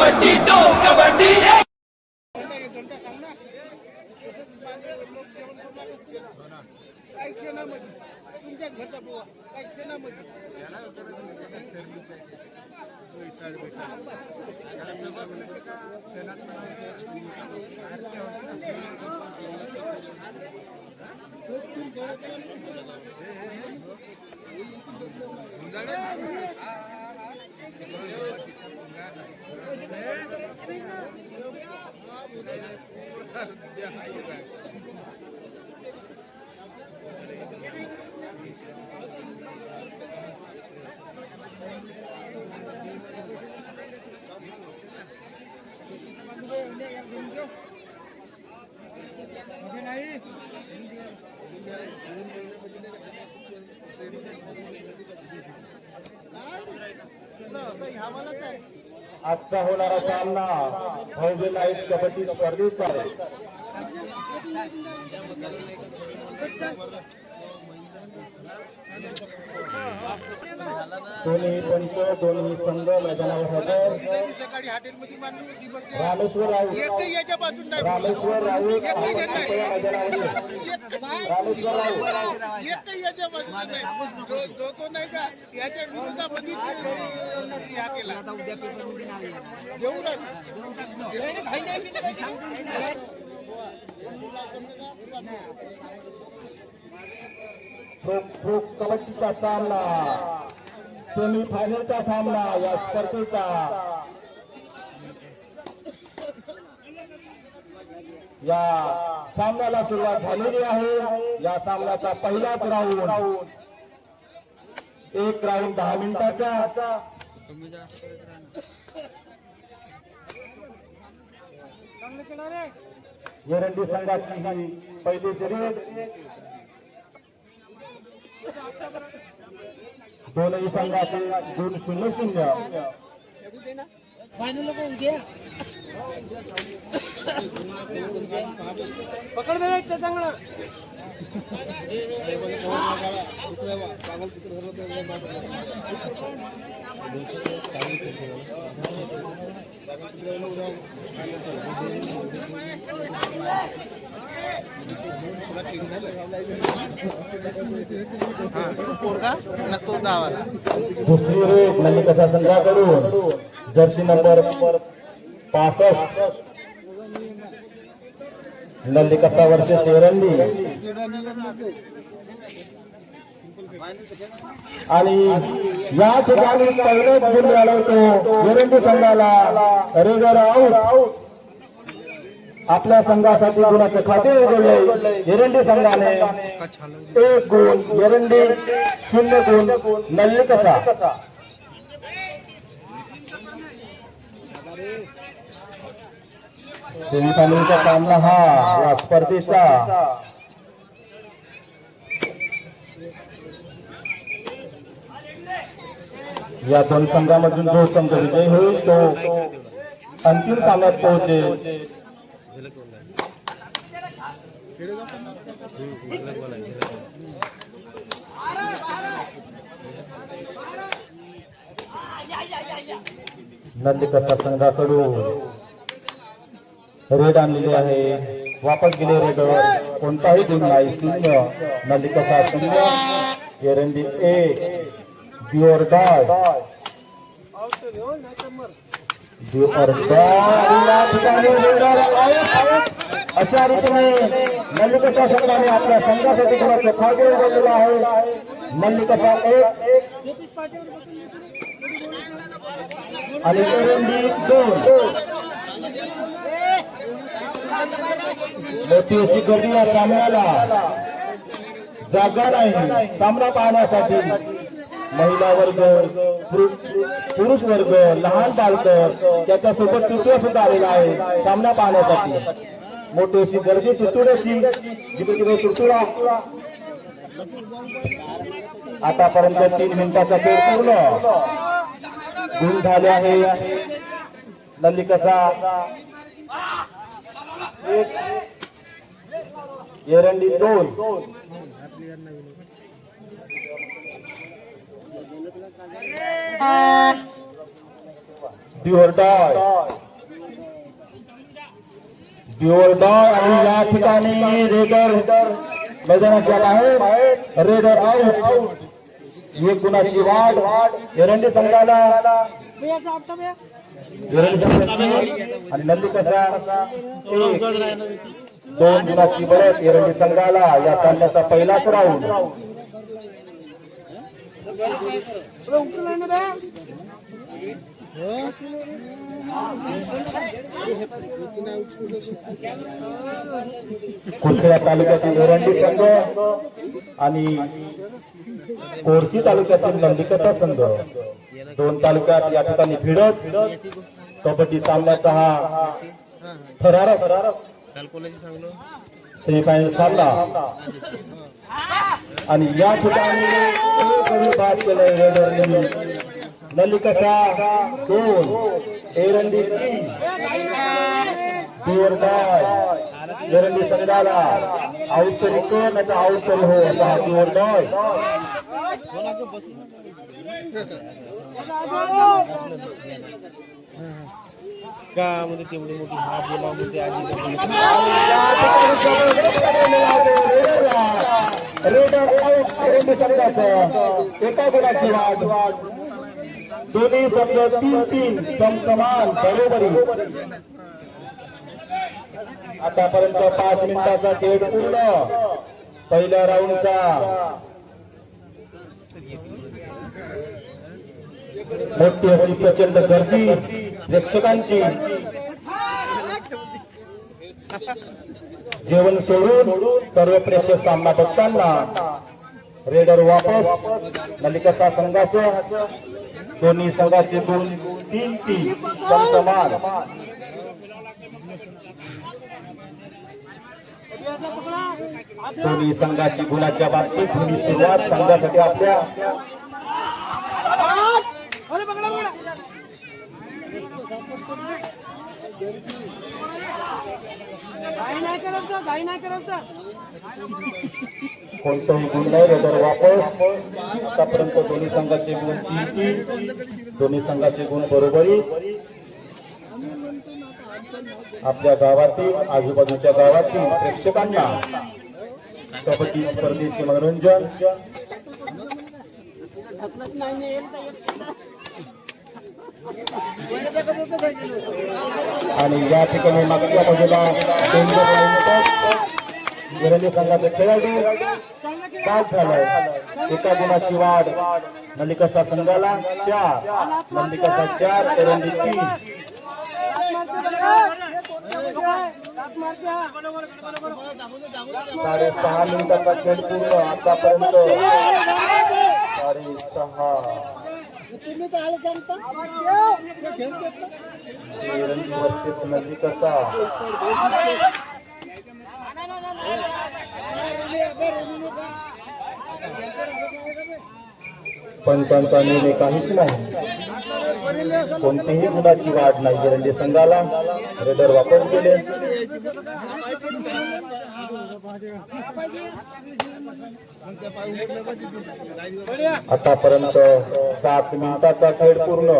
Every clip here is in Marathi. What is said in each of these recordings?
कबड्डी 2 कबड्डी 1 काही क्षणामध्ये तुमच्याच घरचा बुवा काही क्षणामध्ये आजचा होणारा सामना भव्य लाईट कबड्डी स्पर्धेचा आहे. दोन्ही पंच दोन्ही संघ मैदानावर हजर. रामेश्वर राऊत रामेश्वर राऊत रामेश्वर राऊत जो नाही का याच्या विरोधामध्ये केला प्रो कबड्डीचा सामना सेमी फायनलचा सामना या स्पर्धेचा. या सामन्याला सुरुवात झालेली आहे. या सामन्याचा पहिलाच राऊंड एक राऊंड 10 मिनिटाचा. एरंडी संघाची ही पहिली शर्यत. दोनही संघाचे 2-0. पकड चांगला दुसरी रेट मल्लिका संघाकडून जर्सी नंबर 65 मल्लिका वर्ष एरंडी आणि या ठिकाणी पहिलेच गुण मिळवतो एरंडी संघाला. रेगर आऊट. आपल्या संघासाठी गुणाचे खाते उघडले एरंडी संघाने. 1 गुण एरंडी, 0 गुण मल्लिका. सेमीफायनलचा सामना हा या स्पर्धेचा. या दोन संघामधून जो संघ विजयी होईल तो अंतिम सामन्यात पोहोचेल. नंदीकसा संघाकडून रेड आणलेली आहे. वापस गेले रेडवर कोणताही गुण नाही. 0 नंदीकसा संघ. एरंडी 1 प्युअर डाय. अशा रीतीने मल्लिका संघाने आपल्या संघासाठी गुणाचे खाते उघडलेला आहे. मल्लिका 1 आणि एरंडी 2. मोठी अशी गर्दी या सामन्याला. जागा नाही सामना पाहण्यासाठी. महिला वर्ग, पुरुष वर्ग, लहान बालक त्याच्यासोबत तुटवा सुद्धा आलेला आहे सामना पाहण्यासाठी. मोठी अशी गर्दी तुटुड्याची. जिथे तिथे तुटुळा. आतापर्यंत 3 मिनिटाचा खेळ पूर्ण. गुण झाले आहे मल्लिकाचा 1 एरंडी 2. डिओरडाय आणि या ठिकाणी रेडर मैदानाच्या बाहेर रेडर आउट. एक गुणाची वाढ एरंडी संघाला आणि नंदी कसा 2 गुणाची बढत एरंडी संघाला. या सामन्याचा पहिलाच राऊंड. कुलखेडा तालुक्यातील एरंडी संघ आणि कोरची तालुक्यातील नंदिकथा संघ, 2 तालुक्यात या ठिकाणी भिडत कबड्डी सामन्याचा हा थरारक सेमीफायनल सामना. आणि या ठिकाणी बाद केलंय रेडरने. नलिकशा 2 एरंडी 3. डिओरडाय एरंडी संघाला आउट तरी कर नाही तर आउट तरी हो असा डिओरडाय. का म्हणजे तेवढी मोठी हा बोला म्हणजे रेडर आउट एरंडी संघाचं. एका गुणाची वाढ. दोन्ही संघ 3-3 समान बरोबरी. आतापर्यंत 5 मिनिटाचा खेळ पूर्ण. पहिल्या राऊंडचा मोठी अशी प्रचंड गर्दी प्रेक्षकांची. जेवण सोडून सर्व प्रेक्षक सामना बघताना रेडर वापस नलिकथा संघाचं. दोन्ही संघाचे 2-3 समान. दोन्ही संघाची गुणाच्या बाबतीत दोन्ही सुरुवात संघासाठी आपल्या कोणताही गुण नाही. रेडर वापस. आतापर्यंत दोन्ही संघाचे गुण 3-3. दोन्ही संघाचे गुण बरोबरी. आपल्या गावातील आजूबाजूच्या गावातील प्रेक्षकांना कबड्डी स्पर्धेचे मनोरंजन. आणि या ठिकाणी मागच्या बाजूला एरंडी संघाचे खेळाडू बाद झालाय. एका गुणाची वाढ नलिकशा संघाला 4. नलिकशा 4 एरंडी 3. 6.5 मिनिटाचा खेळ पूर्ण. आतापर्यंत 6.5 एरंडी वर्सेस नलिकशा. पंचांचा निर्णय काहीच नाही. कोणतीही गुणाची वाढ नाही एरंडी संघाला. रेडर वापस केले. आतापर्यंत 7 मिनिटाचा खेळ पूर्ण.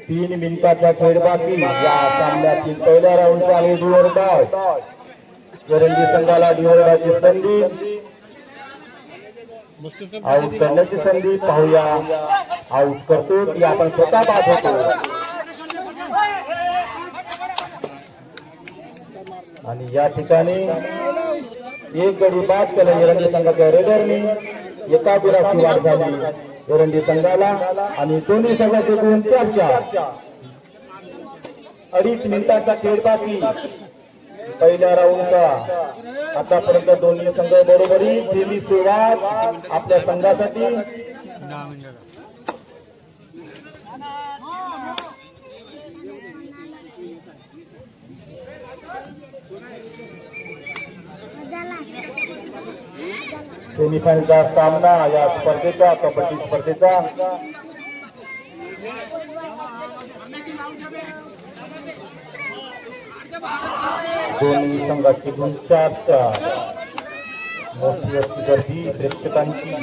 3 मिनिटाचा खेळ बाकी. या सामन्यातील पहिल्या राऊंडचा आहे डिओरडाय. एरंडी संघाला डिओरडायची संधी. आउट करण्याची संधी. पाहूया आउट करतो की आपण स्वतः बाद होतो. आणि या ठिकाणी एक गडी बाद केला एरंडी संघाच्या रेडरने. एका गुणाची वाढ झाली एरंडी संघाला. आणि दोन्ही संघाचे गुण 4-4. 2.5 मिनिटाचा खेळ बाकी पहिल्या राऊंडचा. आतापर्यंत दोन्ही संघ बरोबरी. दिली सुरुवात आपल्या संघासाठी. सेमीफायनलचा सामना या स्पर्धेचा कबड्डी स्पर्धेचा. दोन्ही संघाची गुण 4-4. मोठी अशी गर्दी प्रेक्षकांची.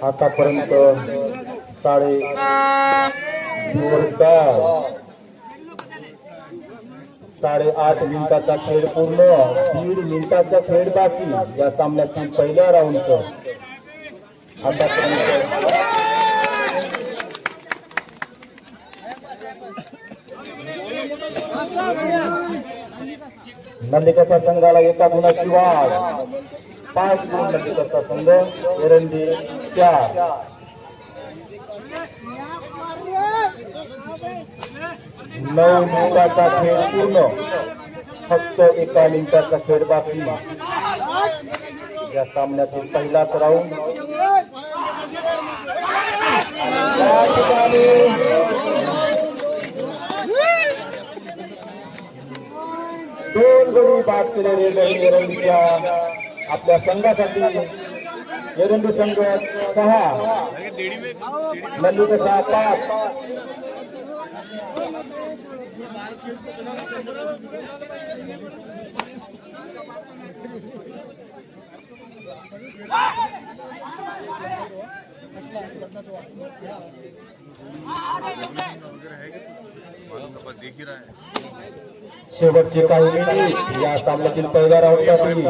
आतापर्यंत 8.5 मिनिटाचा खेळ पूर्ण, 1.5 मिनिटाचा खेळ बाकी या सामन्यातील पहिल्या राऊंडचं. आतापर्यंत नंदिकाचा संघाला एका गुणाची वाढ, 5 गुण नंदिकाचा संघ, एरंडी 4. 9 मिनिटाचा खेळ पूर्ण, फक्त 1 मिनिटाचा खेळ बाकी या सामन्यातील पहिलाच राऊंड. या ठिकाणी 2 गडी बाद केलेले एरंडीच्या आपल्या संघासाठी. एरंडी संघ 6, नंदिका 5. शेवटचे काही मिनिट या सामन्यातील पहिल्या राऊंडसाठी.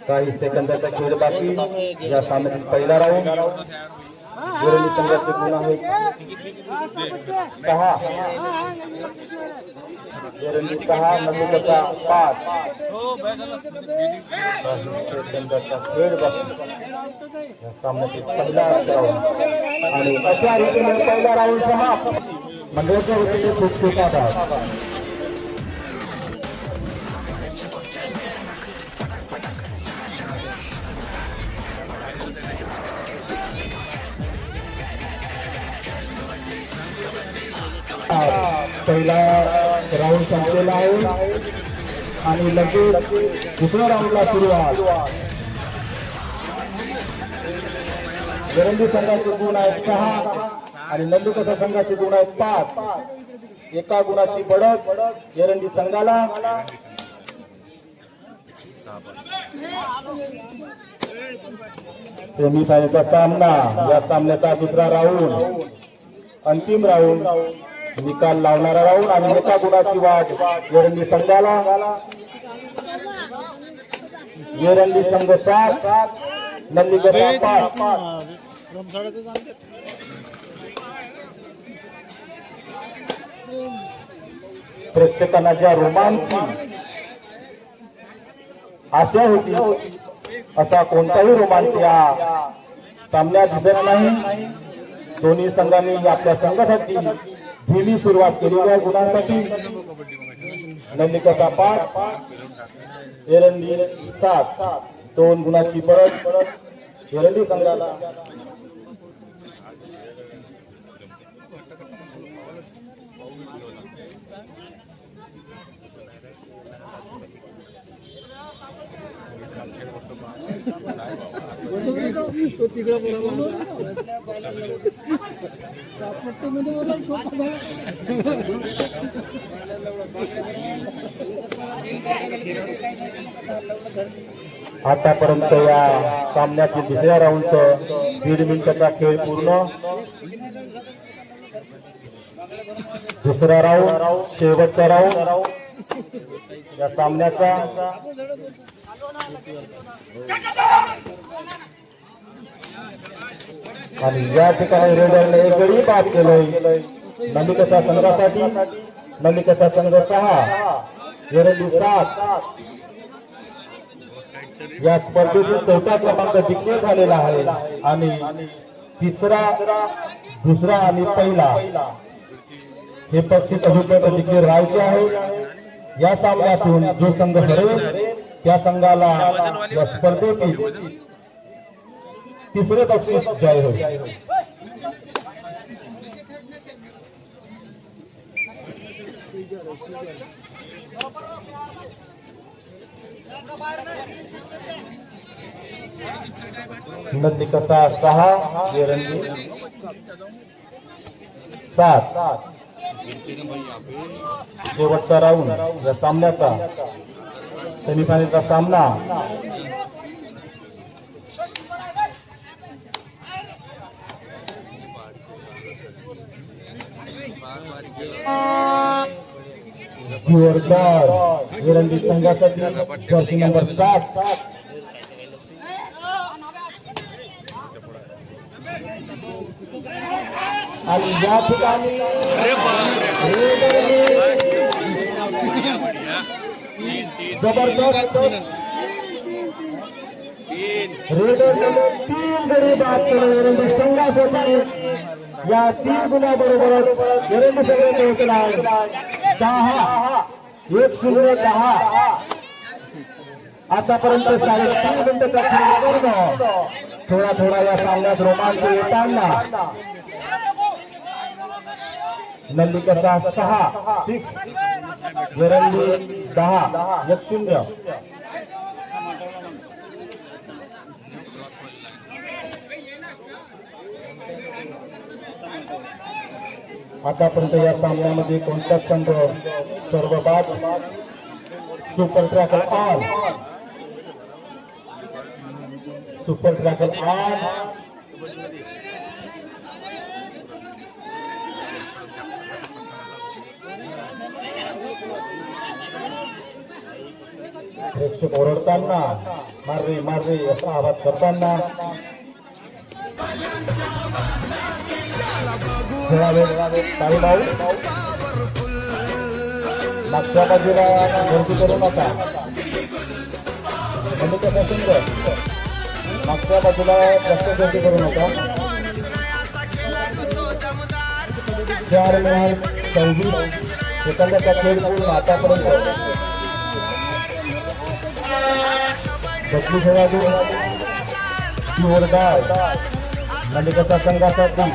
काही सेकंदाचा खेळ बाकी या सामन्यातील पहिला राऊंड. एरंडी संघाचे गुण आहेत 6, एरंडी 6, नंदिका 5. सेकंदाचा खेळ बाकी या सामन्यातील पहिला राऊंड. आणि अशा रीतीने पहिला राऊंड समाप्त. मंडळाच्या वतीने खूप खूप आभार. पहिला राऊंड संपलेला आहे आणि लगेच दुसऱ्या राऊंडला सुरुवात. एरंडी संघाचे गुण आहेत 6 आणि नंदिका संघाचे गुण आहेत 5. 1 गुणाची बढत एरंडी संघाला. सेमीफायनलचा सामना, या सामन्याचा दुसरा राऊंड, अंतिम राऊंड, निकाल लावणारा राऊंड आणि 1 गुणाची वाढ एरंडी संघाला. एरंडी संघ 7, नंदिका 5. प्रेक्षकांना ज्या रोमांचची आशा होती असा कोणताही रोमांच या सामन्यात दिसत नाही. दोन्ही संघांनी आपल्या संघासाठी धीमी सुरुवात केलेली आहे गुणांसाठी. नंदिका 5, एरंडी 7. 2 गुणाची परत एरंडी संघाला. तो तिकडे आतापर्यंत या सामन्यातील दुसऱ्या राऊंडचं 1.5 मिनिटाचा खेळ पूर्ण. दुसरा राऊंड, शेवटचा राऊंड या सामन्याचा. आणि या ठिकाणी रेडरने 1 गडी बाद केलंय नंदिका संघासाठी. नंदिका संघ 6, एरंडी 7. या स्पर्धेतील 4था क्रमांक जिंकण्यात झालेला आहे आणि तिसरा, दुसरा आणि पहिला हे बक्षीस अभिप्राय जिंकले राहायचे आहे. या सामन्यातून जो संघ हरेल त्या संघाला या स्पर्धेतील तिसरे बक्षीस जाहीर होईल. नंदी कसा 6 एरंडी 7. शेवटचा राऊंड या सामन्याचा सेमीफायनलचा सामना जोरदार एरंडी संघासाठी जर्सी नंबर 7 आणि या ठिकाणी जबरदस्त रेडर 3 गडी बाद केले एरंडी संघासाठी. या 3 गुणाबरोबर एरंडी संघाचे होते 10-10. आतापर्यंत 3.5 मिनिटाचा खेळ थोडा थोडा या सामन्यात रोमांच येताना नंदी कसा 6 एरंडी 10-0. आतापर्यंत या सामन्यामध्ये कोणताच संघ सर्व बाद. Super tracker on super tracker on प्रेक्षक ओरडताना माररे माररे असा आवाज करताना मागच्या बाजूला गर्दी करू नका. मागच्या बाजूला जास्त गर्दी करू नका. 4 मिनिट 24 सेकंदाचा खेळ पूर्ण. आतापर्यंत बदली खेळाडू जोरदार मालिकेचा संघासाठी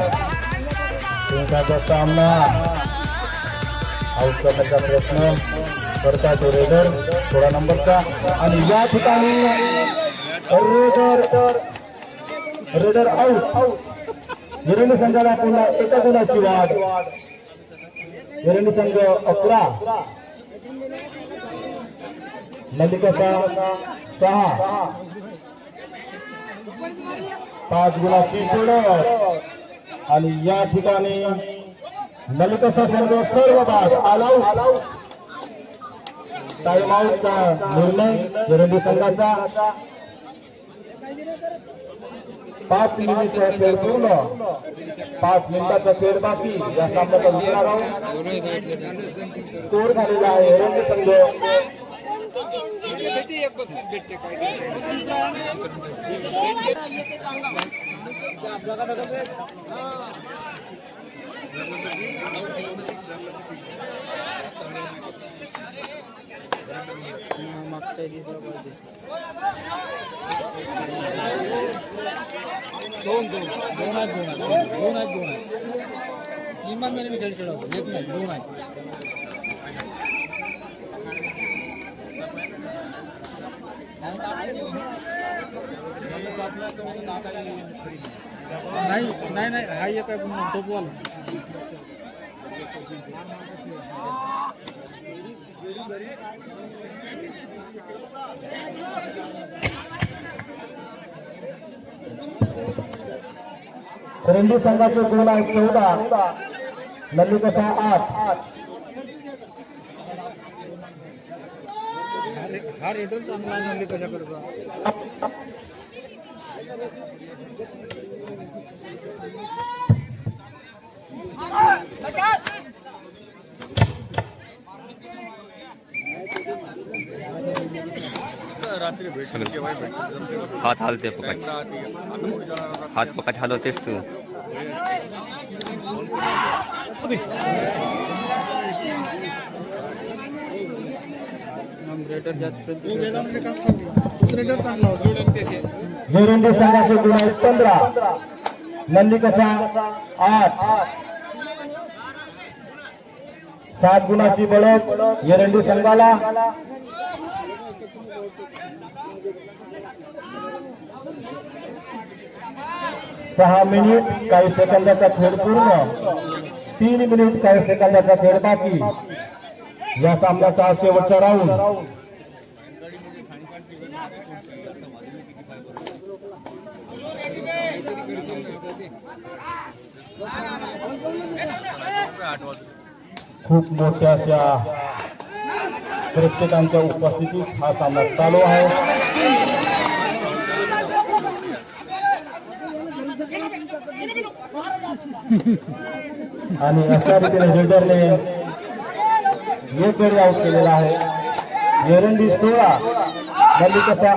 त्यांचा सामना आउट करण्याचा प्रयत्न करता तो रेडर 16 नंबरचा. आणि या ठिकाणी रेडर आउट. एरंडी संघाला पुन्हा एका गुणाची वाढ. एरंडी संघ 11 मालिकेचा 6 5 गुणाची सोडत. आणि या ठिकाणी मालिकेचा संघ सर्व बाद आलाउट. टाइम आउटचा निर्णय एरंडी संघाचा. 5 मिनिटाचा खेळ पूर्ण. 5 मिनिटाचा खेळ बाकी. या सामन्याचा दुसरा राऊंड स्कोर झालेला आहे. एरंडी संघ दोन इमानदारी मी खेळ खेळवतो. एक नाही 2 आहे. नाही नाही हा एक आहे टोपवाला. एरंडी संघाचे गोल आहेत 14 नल्ली कसा 8. हा रेडर चांगला आहे. नल्ली कशा करतो हात हालते पकड. हात पकड हलवतेस तू. एरंडी संघाचे गुण आहेत 15 नल्ली कसा 8. 7 गुणाची बळत एरंडी संघाला. 6 मिनिट काही सेकंदाचा खेळ पूर्ण, 3 मिनिट काही सेकंदाचा खेळ बाकी. या सामन्याचा हा शेवटचा राऊंड. खूप मोठ्या अशा प्रेक्षकांच्या उपस्थितीत हा सामना चालू आहे. आणि अशा रीतीने हेडरने एक गडी आउट केलेला आहे. एरंडी 16, मल्लिकसा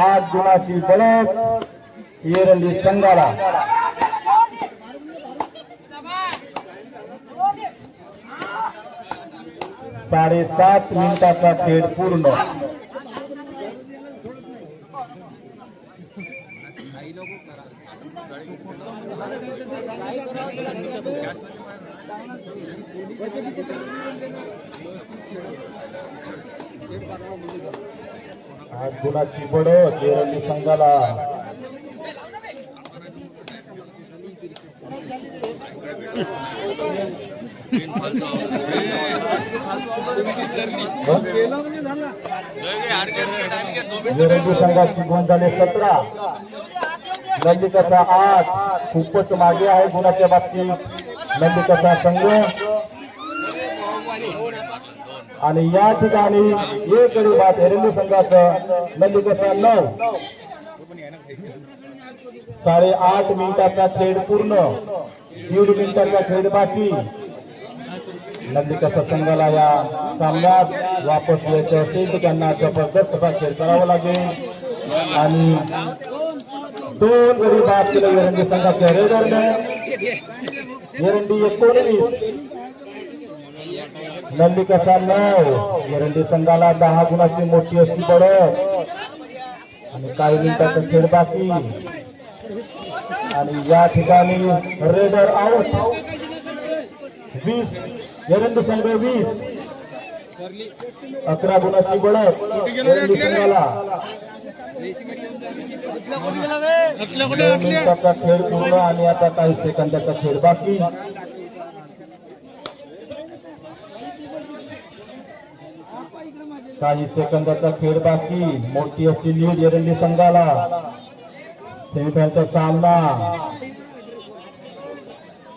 8 गुणाची बळक एरंडी संघाला. साडेसात मिनिटाचा खेळ पूर्ण. आज गुणाची बढत एरंडी संघाला. एरंडी संघाची गुण झाले 17, मल्लिकसा 8. खूपच मागे आहे गुणाच्या बाबतीत मल्लिकसा संघ. आणि या ठिकाणी एक गडी बाद एरंडी संघाचं. मल्लिकसा 9. 8.5 मिनिटाचा खेळ पूर्ण, 1.5 मिनिटाचा खेळ बाकी. मल्लिकसा संघाला या सामन्यात वापस यायचं असेल तर त्यांना जबरदस्त असा खेळ करावा लागेल. आणि 2 गडी बाद केले एरंडी संघाच्या रेडरने. एरंडी 19, मल्लिकसा 9. एरंडी संघाला 10 गुणाची मोठी अशी बढत आणि काही मिनिटाचा खेळ बाकी. आणि या ठिकाणी रेडर आउट. 20, एरंडी संघ 20. 11 गुणाची बढत एरंडी संघाला. 2 मिनिटाचा खेळ पूर्ण आणि आता काही सेकंदाचा खेळ बाकी. काही सेकंदाचा खेळ बाकी. मोठी अशी लीड एरंडी संघाला. सेमीफायनलचा सामना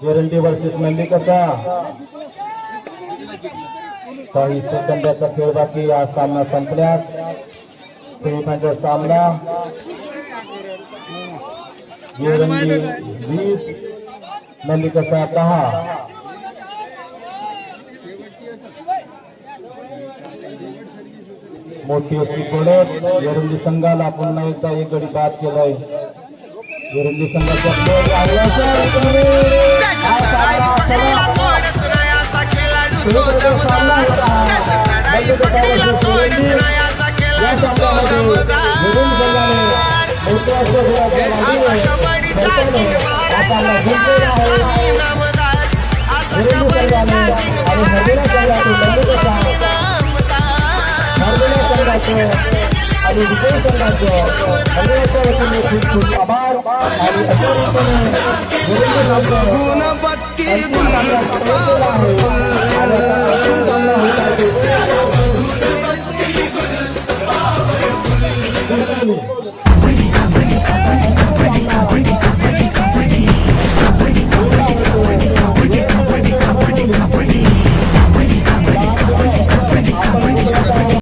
एरंडी वर्सेस मल्लिकसा. काही सेकंदाचा खेळ बाकी. हा सामना संपल्यास सेमीफायनलचा सामना एरंडी 20, मल्लिकसा 10. मोठी अशी बढत एरंडी संघाला. पुन्हा एकदा एक गडी बाद केलाय एरंडी संघाचा खेळ. आणि विजय संघाचं खूप खूप आभार. आणि अशा